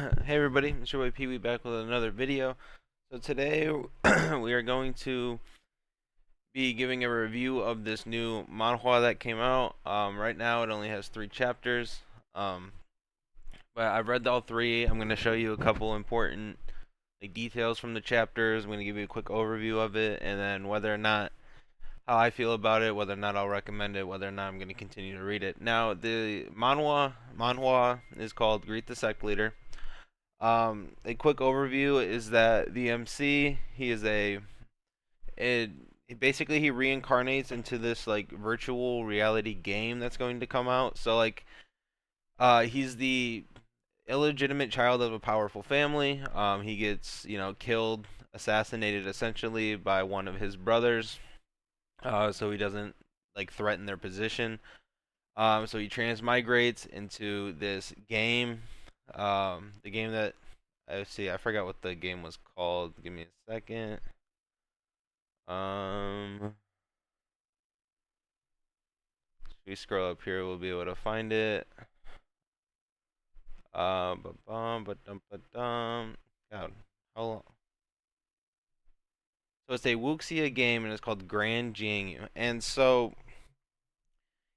Hey everybody, it's your boy Pee Wee back with another video. So today we are going to be giving a review of this new manhwa that came out. Right now it only has 3 chapters, um, but I've read all three. I'm going to show you a couple important details from the chapters. I'm going to give you a quick overview of it, and then whether or not how I feel about it, whether or not I'll recommend it, whether or not I'm going to continue to read it. Now the manhwa is called Greet the Sect Leader. A quick overview is that the MC, he is it, basically he reincarnates into this virtual reality game that's going to come out. So he's the illegitimate child of a powerful family. He gets killed, assassinated essentially by one of his brothers. So he doesn't threaten their position. So he transmigrates into this game. The game that see, I forgot what the game was called. Give me a second. If we scroll up here, we'll be able to find it. God, how long? So it's a Wuxia game, and it's called Grand Jiangyu. And so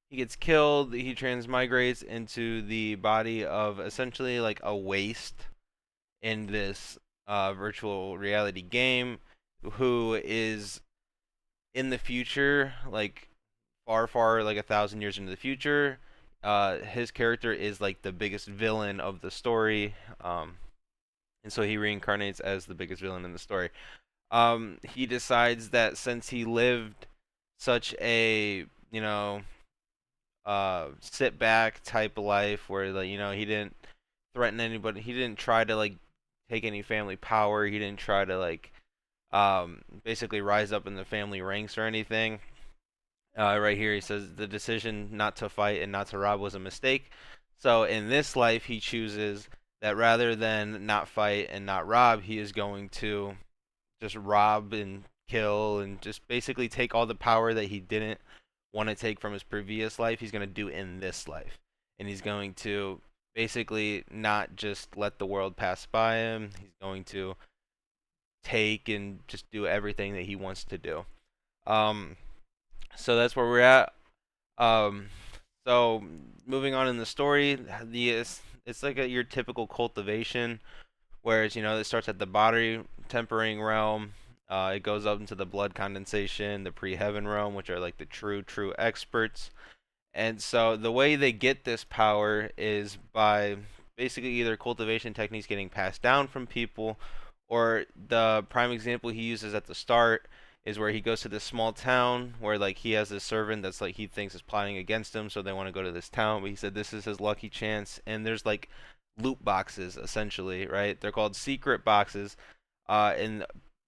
he gets killed. He transmigrates into the body of essentially like a waste in this virtual reality game, who is in the future, far, like 1,000 years into the future. His character is like the biggest villain of the story, and so he reincarnates as the biggest villain in the story. He decides that since he lived such a sit back type of life where he didn't threaten anybody, he didn't try to take any family power, he didn't try to basically rise up in the family ranks or anything. Right here, he says the decision not to fight and not to rob was a mistake. So in this life, he chooses that rather than not fight and not rob, he is going to just rob and kill and just basically take all the power that he didn't want to take from his previous life. He's going to do in this life, and he's going to basically not just let the world pass by him. He's going to take and just do everything that he wants to do. Um, so that's where we're at. Um, so moving on in the story, it's like your typical cultivation, whereas it starts at the body tempering realm. It goes up into the blood condensation, the pre-heaven realm, which are like the true experts. And so the way they get this power is by basically either cultivation techniques getting passed down from people, or the prime example he uses at the start is where he goes to this small town where he has this servant that's he thinks is plotting against him, so they want to go to this town. But he said this is his lucky chance, and there's loot boxes essentially, right? They're called secret boxes.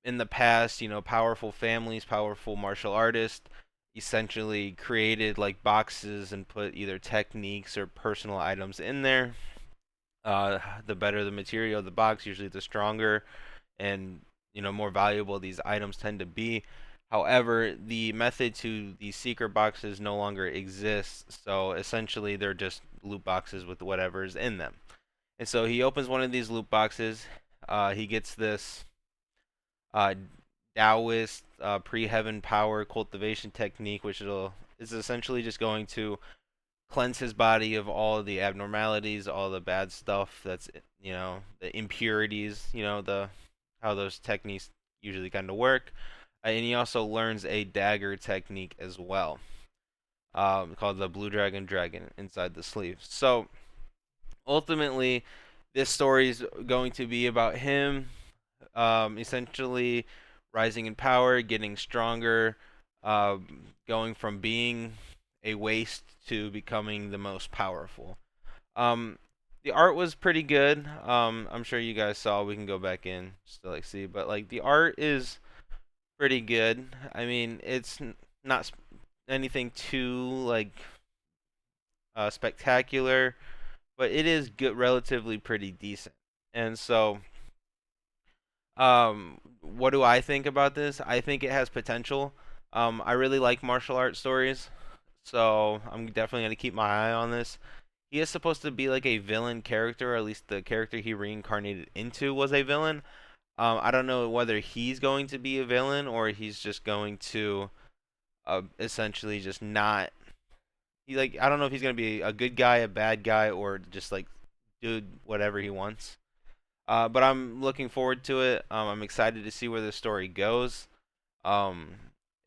In the past, powerful families, powerful martial artists essentially created boxes and put either techniques or personal items in there. The better the material of the box, usually the stronger and more valuable these items tend to be. However, the method to these secret boxes no longer exists, so essentially they're just loot boxes with whatever's in them. And so he opens one of these loot boxes. He gets this uh, Taoist pre-heaven power cultivation technique, which is essentially just going to cleanse his body of all of the abnormalities, all the bad stuff that's the impurities, the how those techniques usually kind of work. And he also learns a dagger technique as well, called the Blue Dragon inside the sleeve. So ultimately, this story is going to be about him, essentially rising in power, getting stronger, going from being a waste to becoming the most powerful. Um, the art was pretty good. I'm sure you guys saw. We can go back in just to see, but the art is pretty good. I mean, it's not anything too spectacular, but it is good, relatively pretty decent. And so, what do I think about this? I think it has potential. I really like martial arts stories, so I'm definitely gonna keep my eye on this. he is supposed to be like a villain character, or at least the character he reincarnated into was a villain. I don't know whether he's going to be a villain or he's just going to essentially just not. He like I don't know if he's gonna be a good guy, a bad guy, or just like do whatever he wants. But I'm looking forward to it. I'm excited to see where the story goes. Um,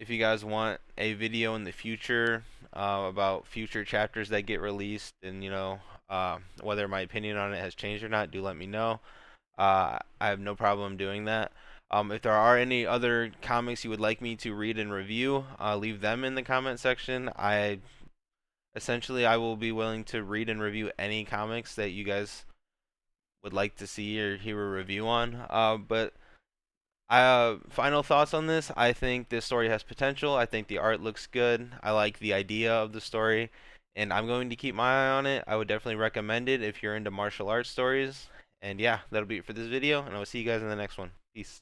if you guys want a video in the future about future chapters that get released, and whether my opinion on it has changed or not, do let me know. I have no problem doing that. If there are any other comics you would like me to read and review, leave them in the comment section. I will be willing to read and review any comics that you guys would like to see or hear a review on. But final thoughts on this. I think this story has potential. I think the art looks good. I like the idea of the story, and I'm going to keep my eye on it. I would definitely recommend it if you're into martial arts stories. And yeah, that'll be it for this video, and I will see you guys in the next one. Peace.